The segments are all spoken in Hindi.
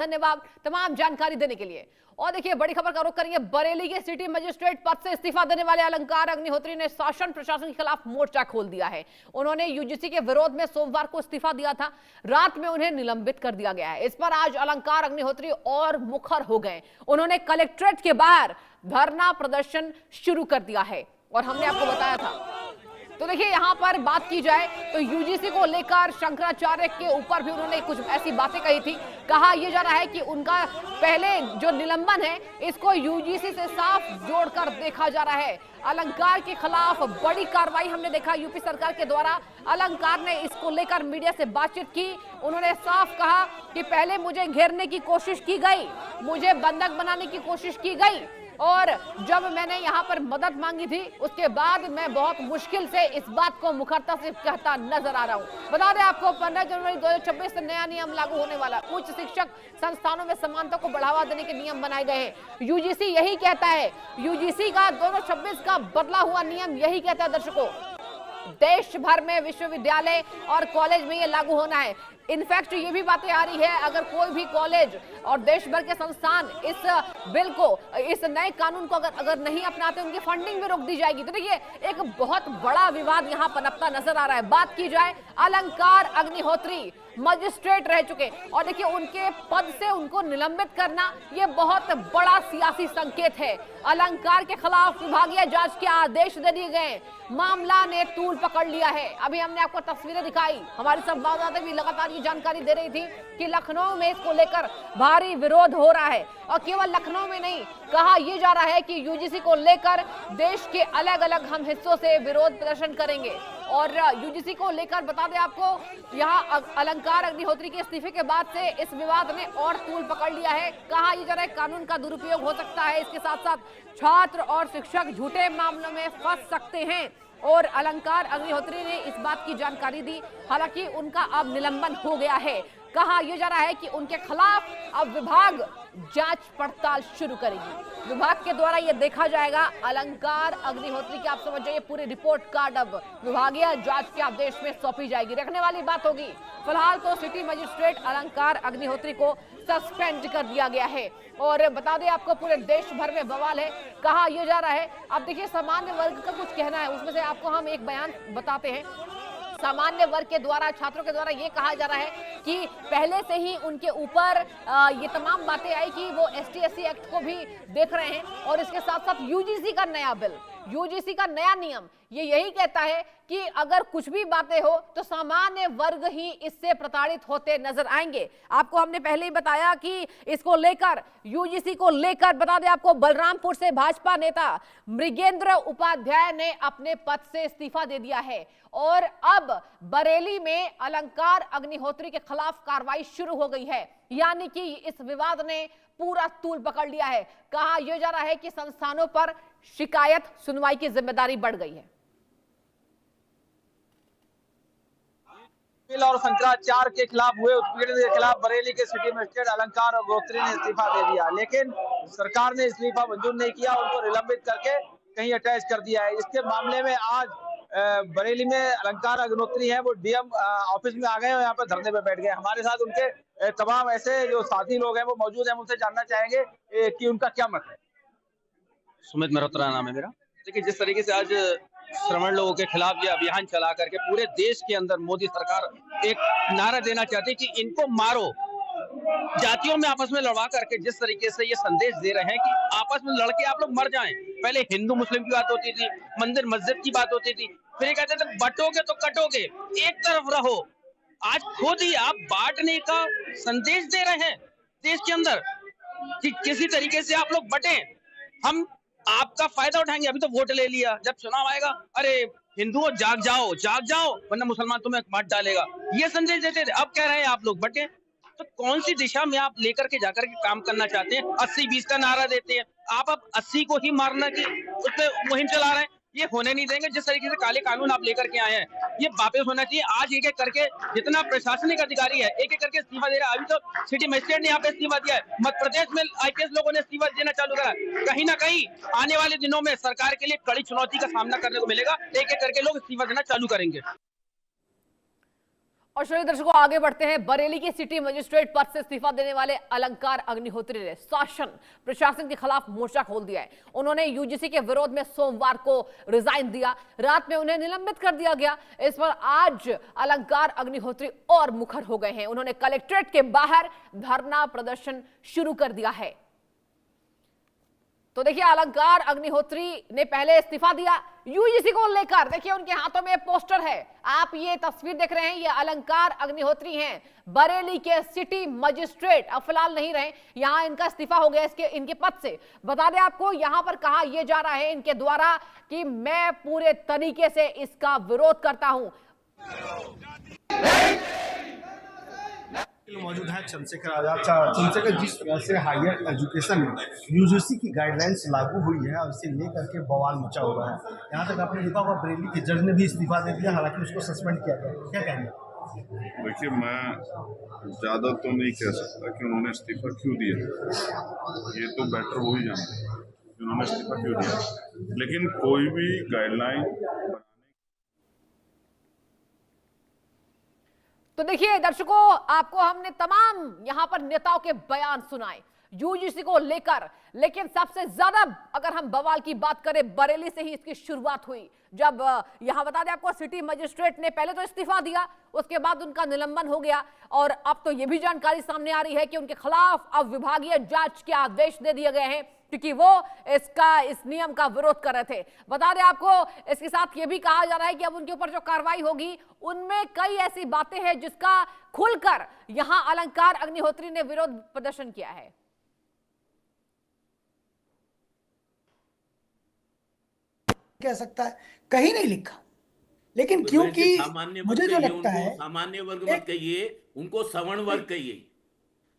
धन्यवाद तमाम जानकारी देने के लिए। और देखिए बड़ी खबर का रुख करेंगे बरेली के सिटी मजिस्ट्रेट पद से इस्तीफा देने वाले अलंकार अग्निहोत्री ने शासन प्रशासन के खिलाफ मोर्चा खोल दिया है। उन्होंने यूजीसी के विरोध में सोमवार को इस्तीफा दिया था, रात में उन्हें निलंबित कर दिया गया है। इस पर आज अलंकार अग्निहोत्री और मुखर हो गए। उन्होंने कलेक्ट्रेट के बाहर धरना प्रदर्शन शुरू कर दिया है और हमने आपको बताया था। तो देखिए यहां पर बात की जाए तो यूजीसी को लेकर शंकराचार्य के ऊपर भी उन्होंने कुछ ऐसी बातें कही थी। कहा यह जा रहा है कि उनका पहले जो निलंबन है इसको यूजीसी से साफ जोड़कर देखा जा रहा है। अलंकार के खिलाफ बड़ी कार्रवाई हमने देखा यूपी सरकार के द्वारा। अलंकार ने इसको लेकर मीडिया से बातचीत की। उन्होंने साफ कहा कि पहले मुझे घेरने की कोशिश की गई, मुझे बंधक बनाने की कोशिश की गई और जब मैंने यहाँ पर मदद मांगी थी उसके बाद मैं बहुत मुश्किल से इस बात को मुखरता से कहता नजर आ रहा हूँ। बता दें आपको 15 जनवरी 2026 से नया नियम लागू होने वाला। उच्च शिक्षक संस्थानों में समानता को बढ़ावा देने के नियम बनाए गए हैं। यूजीसी यही कहता है, यूजीसी का 2026 का बदला हुआ नियम यही कहता है दर्शकों, देश भर में विश्वविद्यालय और कॉलेज में ये लागू होना है। इनफैक्ट ये भी बातें आ रही है अगर कोई भी कॉलेज और देश भर के संस्थान इस बिल को, इस नए कानून को अगर नहीं अपनाते उनकी फंडिंग भी रोक दी जाएगी। तो देखिए एक बहुत बड़ा विवाद यहाँ पनपता नजर आ रहा है। बात की जाए अलंकार अग्निहोत्री मजिस्ट्रेट रह चुके और देखिए उनके पद से उनको निलंबित करना ये बहुत बड़ा सियासी संकेत है। अलंकार के खिलाफ विभागीय जांच के आदेश दे दिए गए। मामला ने तूल पकड़ लिया है। अभी हमने आपको तस्वीरें दिखाई, हमारी संवाददाता भी लगातार ये जानकारी दे रही थी कि लखनऊ में इसको लेकर भारी विरोध हो रहा है और केवल लखनऊ में नहीं, कहा यह जा रहा है कि यूजीसी को लेकर देश के अलग अलग हम हिस्सों से विरोध प्रदर्शन करेंगे। और यूजीसी को लेकर बता दें आपको यहाँ अलंकार अग्निहोत्री के इस्तीफे के बाद से इस विवाद ने और तूल पकड़ लिया है। कहा यह जा रहा है कानून का दुरुपयोग हो सकता है, इसके साथ साथ छात्र और शिक्षक झूठे मामलों में फंस सकते हैं और अलंकार अग्निहोत्री ने इस बात की जानकारी दी। हालांकि उनका अब निलंबन हो गया है। कहा यह जा रहा है कि उनके खिलाफ अब विभाग जांच पड़ताल शुरू करेगी। विभाग के द्वारा यह देखा जाएगा अलंकार अग्निहोत्री की, आप समझ जाइए, पूरी रिपोर्ट कार्ड अब विभागीय जांच के आदेश में सौंपी जाएगी। रखने वाली बात होगी। फिलहाल तो सिटी मजिस्ट्रेट अलंकार अग्निहोत्री को सस्पेंड कर दिया गया है और बता दें आपको पूरे देश भर में बवाल है। कहा यह जा रहा है, अब देखिए सामान्य वर्ग का कुछ कहना है, उसमें से आपको हम एक बयान बताते हैं। सामान्य वर्ग के द्वारा, छात्रों के द्वारा ये कहा जा रहा है कि पहले से ही उनके ऊपर ये तमाम बातें आई कि वो ST/SC एक्ट को भी देख रहे हैं और इसके साथ साथ यूजीसी का नया बिल, यूजीसी का नया नियम ये यही कहता है कि अगर कुछ भी बातें हो तो सामान्य वर्ग ही इससे प्रताड़ित होते नजर आएंगे। आपको हमने पहले ही बताया कि इसको लेकर, यूजीसी को लेकर बता दें आपको, बलरामपुर से भाजपा नेता मृगेंद्र उपाध्याय ने अपने पद से इस्तीफा दे दिया है और अब बरेली में अलंकार अग्निहोत्री के खिलाफ कार्रवाई शुरू हो गई है। यानी कि इस विवाद ने पूरा तूल पकड़ लिया है। कहा यह जा रहा है कि संस्थानों पर शिकायत सुनवाई की जिम्मेदारी बढ़ गई है। और शंकराचार्य के खिलाफ हुए उत्पीड़न के खिलाफ बरेली के सिटी मजिस्ट्रेट अलंकार अग्निहोत्री ने इस्तीफा दे दिया, लेकिन सरकार ने इस्तीफा मंजूर नहीं किया, उनको निलंबित करके कहीं अटैच कर दिया है। इसके मामले में आज बरेली में अलंकार अग्निहोत्री है वो डीएम ऑफिस में आ गए और यहाँ पर धरने पे बैठ गए। हमारे साथ उनके तमाम ऐसे जो साथी लोग हैं वो मौजूद हैं, उनसे जानना चाहेंगे कि उनका क्या मत है। सुमित मल्होत्रा नाम है मेरा। देखिए जिस तरीके से आज श्रमण लोगों के खिलाफ ये अभियान चला करके पूरे देश के अंदर मोदी सरकार एक नारा देना चाहती है कि इनको मारो, जातियों में आपस में लड़वा करके जिस तरीके से ये संदेश दे रहे हैं कि आपस में लड़के आप लोग मर जाएं। पहले हिंदू मुस्लिम की बात होती थी, मंदिर मस्जिद की बात होती थी, फिर ये कहते थे बटोगे तो कटोगे, एक तरफ रहो। आज खुद ही आप बांटने का संदेश दे रहे हैं देश के अंदर कि किसी तरीके से आप लोग बटे, हम आपका फायदा उठाएंगे। अभी तो वोट ले लिया, जब चुनाव आएगा अरे हिंदुओं जाग जाओ वरना मुसलमान तुम्हें मार डालेगा, ये संदेश देते थे। अब कह रहे हैं आप लोग बटे। तो कौन सी दिशा में आप लेकर के जाकर के काम करना चाहते हैं? 80-20 का नारा देते हैं आप, अब 80 को ही मारना की उस पर मुहिम चला रहे हैं, ये होने नहीं देंगे। जिस तरीके से काले कानून आप लेकर के आए हैं ये वापस होना चाहिए। आज एक एक करके जितना प्रशासनिक अधिकारी है एक एक करके इस्तीफा दे रहा है। अभी तो सिटी मजिस्ट्रेट ने यहाँ पे इस्तीफा दिया है, मध्य प्रदेश में IPS लोगों ने इस्तीफा देना चालू करा। कहीं ना कहीं आने वाले दिनों में सरकार के लिए कड़ी चुनौती का सामना करने को मिलेगा, एक एक करके लोग इस्तीफा देना चालू करेंगे। और चलिए दर्शकों आगे बढ़ते हैं। बरेली के सिटी मजिस्ट्रेट पद से इस्तीफा देने वाले अलंकार अग्निहोत्री ने शासन प्रशासन के खिलाफ मोर्चा खोल दिया है। उन्होंने यूजीसी के विरोध में सोमवार को रिजाइन दिया, रात में उन्हें निलंबित कर दिया गया। इस पर आज अलंकार अग्निहोत्री और मुखर हो गए हैं। उन्होंने कलेक्ट्रेट के बाहर धरना प्रदर्शन शुरू कर दिया है। तो देखिए अलंकार अग्निहोत्री ने पहले इस्तीफा दिया यूजीसी को लेकर। देखिए उनके हाथों में पोस्टर है, आप ये तस्वीर देख रहे हैं, ये अलंकार अग्निहोत्री हैं, बरेली के सिटी मजिस्ट्रेट। अब फिलहाल नहीं रहे, यहां इनका इस्तीफा हो गया इनके पद से। बता दें आपको, यहां पर कहा यह जा रहा है इनके द्वारा कि मैं पूरे तरीके से इसका विरोध करता हूं। मौजूद है चंद्रशेखर आजाद। चंद्रशेखर, जिस तरह से हायर एजुकेशन में यूजीसी की गाइडलाइंस लागू हुई है और इसे लेकर के बवाल मचा हुआ है। यहाँ तक आपने देखा होगा बरेली के जज ने भी इस्तीफा दे दिया, हालांकि उसको सस्पेंड किया गया। क्या कहेंगे? देखिए, मैं ज़्यादा तो नहीं कह सकता कि उन्होंने इस्तीफा क्यों दिया, ये तो बेटर वो ही जानते हैं कि उन्होंने इस्तीफा क्यों दिया। लेकिन कोई भी गाइडलाइन, तो देखिए दर्शकों, आपको हमने तमाम यहां पर नेताओं के बयान सुनाए यूजीसी को लेकर, लेकिन सबसे ज्यादा अगर हम बवाल की बात करें, बरेली से ही इसकी शुरुआत हुई। जब यहां बता दें आपको, सिटी मजिस्ट्रेट ने पहले तो इस्तीफा दिया, उसके बाद उनका निलंबन हो गया और अब तो यह भी जानकारी सामने आ रही है कि उनके खिलाफ अब विभागीय जांच के आदेश दे दिए गए हैं, क्योंकि वो इस नियम का विरोध कर रहे थे। बता दें आपको, इसके साथ ये भी कहा जा रहा है कि अब उनके ऊपर जो कार्रवाई होगी उनमें कई ऐसी बातें हैं जिसका खुलकर यहां अलंकार अग्निहोत्री ने विरोध प्रदर्शन किया है। कह सकता है, कहीं नहीं लिखा, लेकिन तो क्योंकि सामान्य मुझे जो कहिए, लगता है, सामान्य वर्ग मत कहिए, उनको सवर्ण वर्ग कहिए।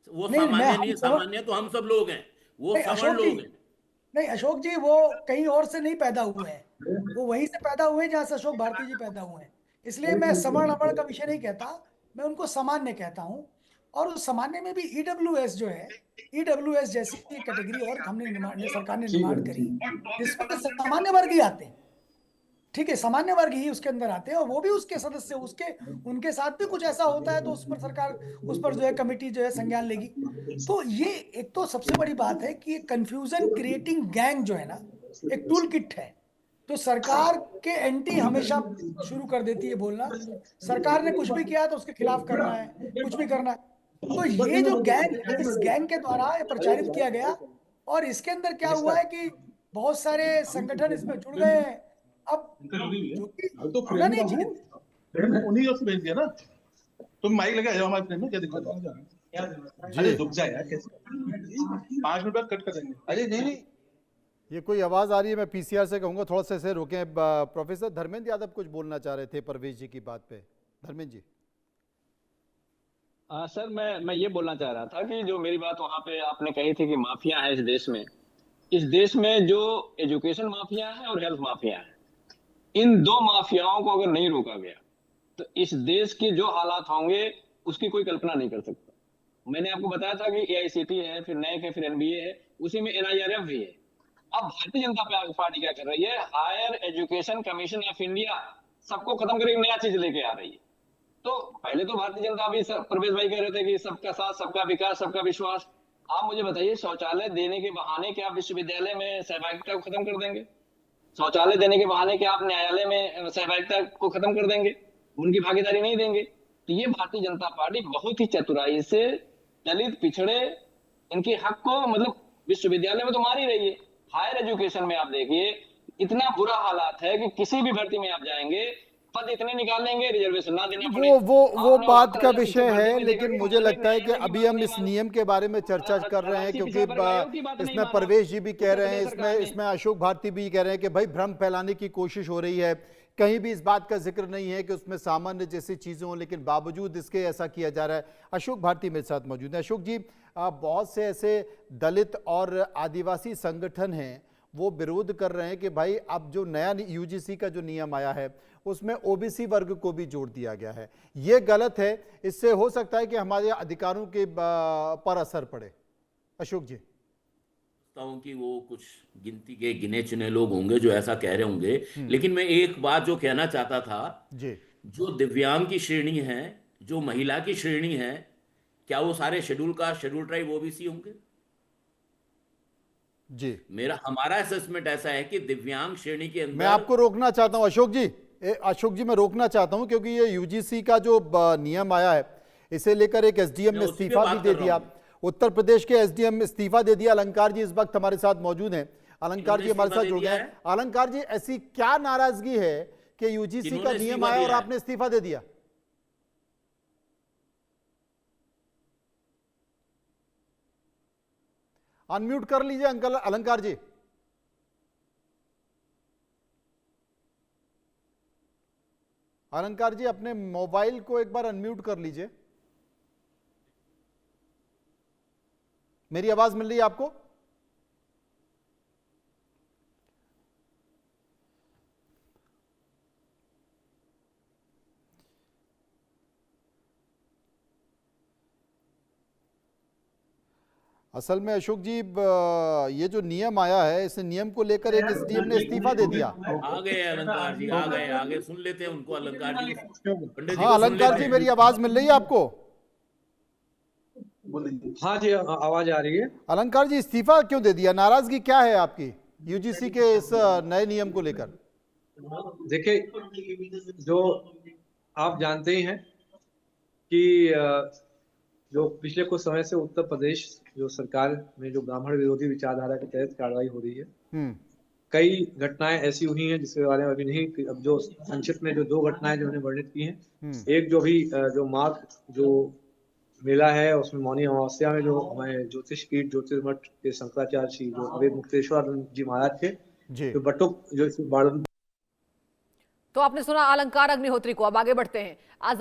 वो नहीं, सामान्य नहीं, हम सामान्य तो हम सब लोग हैं, वो नहीं, सवर्ण अशोक जी, लोग हैं। नहीं अशोक जी, वो कहीं और से नहीं पैदा हुए हैं, वो वहीं से पैदा हुए जहां से अशोक भारती जी पैदा हुए हैं। इसलिए मैं सवर्ण अवर्ण का विषय नहीं कहता, मैं उनको सामान्य कहता हूँ। और उस सामान्य में भी ईडब्ल्यूएस जो है, ईडब्ल्यूएस जैसी कैटेगरी और सरकार ने निर्माण करी, जिसमें तो सामान्य वर्ग ही आते हैं। ठीक है, सामान्य वर्ग ही उसके अंदर आते हैं और वो भी उसके सदस्य, उनके साथ भी कुछ ऐसा होता है तो उस पर सरकार, उस पर जो है कमेटी जो है संज्ञान लेगी। तो ये एक तो सबसे बड़ी बात है कि कंफ्यूजन क्रिएटिंग गैंग जो है ना, एक टूल किट है। तो सरकार के एंटी हमेशा शुरू कर देती है बोलना, सरकार ने कुछ भी किया तो उसके खिलाफ करना है, कुछ भी करना है। तो ये जो गैंग, इस गैंग के द्वारा ये प्रचारित किया गया और इसके अंदर क्या हुआ है कि बहुत सारे संगठन इसमें जुड़ गए हैं। अब जो कि होना नहीं चाहिए, उन्हीं को भेज दिया ना, तुम माइक लगा जाओ हमारे फ्रेंड में, क्या दिक्कत है? अरे रुक जा यार, कैसे 5 मिनट बाद कट कर देंगे। अरे नहीं, ये कोई आवाज आ रही है, मैं पीसीआर से कहूंगा थोड़ा सा इसे रोकें। प्रोफेसर धर्मेंद्र यादव कुछ बोलना चाह रहे थे परवेश जी की बात पे। धर्मेंद्र जी। सर, मैं ये बोलना चाह रहा था कि जो मेरी बात वहां पे आपने कही थी कि माफिया है इस देश में जो एजुकेशन माफिया है और हेल्थ माफिया है, इन दो माफियाओं को अगर नहीं रोका गया तो इस देश के जो हालात होंगे उसकी कोई कल्पना नहीं कर सकता। मैंने आपको बताया था कि एआईसीटी है, फिर नैक है, फिर एनबीए है, उसी में एनआईआरएफ भी है। अब भारतीय जनता पार्टी क्या कर रही है, higher education commission of India सबको खत्म करके नया चीज लेके आ रही है। तो पहले तो भारतीय जनता भी प्रवेश भाई कह रहे थे कि सबका साथ, सबका विकास, सबका विश्वास। आप मुझे बताइए, शौचालय देने के बहाने क्या आप विश्वविद्यालय में सहभागिता को खत्म कर देंगे? शौचालय देने के बहाने क्या आप न्यायालय में सहभागिता को खत्म कर देंगे, उनकी भागीदारी नहीं देंगे? तो ये भारतीय जनता पार्टी बहुत ही चतुराई से दलित, पिछड़े, इनके हक को मतलब विश्वविद्यालय में तो मार ही रही है। हायर एजुकेशन में आप देखिए, इतना बुरा हालात है कि किसी भी भर्ती में आप जाएंगे, पद इतने निकालेंगे, रिजर्वेशन ना देना पड़े। वो बात का विषय है, लेकिन मुझे लगता है कि अभी हम इस नियम के बारे में चर्चा कर रहे हैं, क्योंकि इसमें परवेश जी भी कह रहे हैं, इसमें अशोक भारती भी कह रहे हैं कि भाई भ्रम फैलाने की कोशिश हो रही है। कहीं भी इस बात का जिक्र नहीं है कि उसमें सामान्य जैसी चीजें हों, लेकिन बावजूद इसके ऐसा किया जा रहा है। अशोक भारती मेरे साथ मौजूद है। अशोक जी, बहुत से ऐसे दलित और आदिवासी संगठन हैं, वो विरोध कर रहे हैं कि भाई अब जो नया यूजीसी का जो नियम आया है उसमें ओबीसी वर्ग को भी जोड़ दिया गया है, ये गलत है, इससे हो सकता है कि हमारे अधिकारों के पर असर पड़े। अशोक जी। कि वो कुछ गिनती के गिने चुने लोग होंगे जो ऐसा कह रहे होंगे, लेकिन मैं एक बात जो कहना चाहता था जी, जो दिव्यांग की श्रेणी है जो महिला की श्रेणी है, क्या वो सारे schedule caste, schedule tribe, OBC होंगे? जी, हमारा असेसमेंट ऐसा है कि दिव्यांग श्रेणी के अंदर। मैं आपको रोकना चाहता हूं अशोक जी, अशोक जी मैं रोकना चाहता हूं क्योंकि ये यूजीसी का जो नियम आया है इसे लेकर एक एसडीएम ने इस्तीफा भी दे दिया। उत्तर प्रदेश के एसडीएम ने इस्तीफा दे दिया। अलंकार जी इस वक्त हमारे साथ मौजूद हैं। अलंकार जी हमारे साथ जुड़ गए। अलंकार जी, ऐसी क्या नाराजगी है कि यूजीसी का नियम आया और आपने इस्तीफा दे दिया? अनम्यूट कर लीजिए अंकल अलंकार जी। अलंकार जी अपने मोबाइल को एक बार अनम्यूट कर लीजिए। मेरी आवाज मिल रही है आपको? असल में अशोक जी ये जो नियम आया है इस नियम को लेकर एक एसडीएम ने इस्तीफा दे दिया। आ गए अलंकार जी, आ गए, आगे सुन लेते हैं उनको। अलंकार जी, पंडित जी हाँ अलंकार जी, मेरी आवाज मिल रही है आपको? हाँ जी, आवाज आ रही है। अलंकार जी, इस्तीफा क्यों दे दिया? नाराजगी क्या है आपकी यूजीसी के इस नए नियम को लेकर? देखिए, जो आप जानते ही हैं कि जो पिछले कुछ समय से उत्तर प्रदेश जो सरकार में जो ब्राह्मण विरोधी विचारधारा के तहत कार्रवाई हो रही है, कई घटनाएं ऐसी हुई हैं जिसके बारे में अभी नहीं, अब जो संक्षिप्त में जो 2 घटनाएं जो हमने वर्णित की हैं, एक जो भी जो माघ जो मेला है उसमें मौनी अमावस्या में जो हमारे ज्योतिष पीठ ज्योतिष मठ के शंकराचार्य श्री जो अवैध मुक्तेश्वर जी महाराज थे, जो बटुक जो तो आपने सुना अलंकार अग्निहोत्री को। अब आगे बढ़ते हैं। आजाद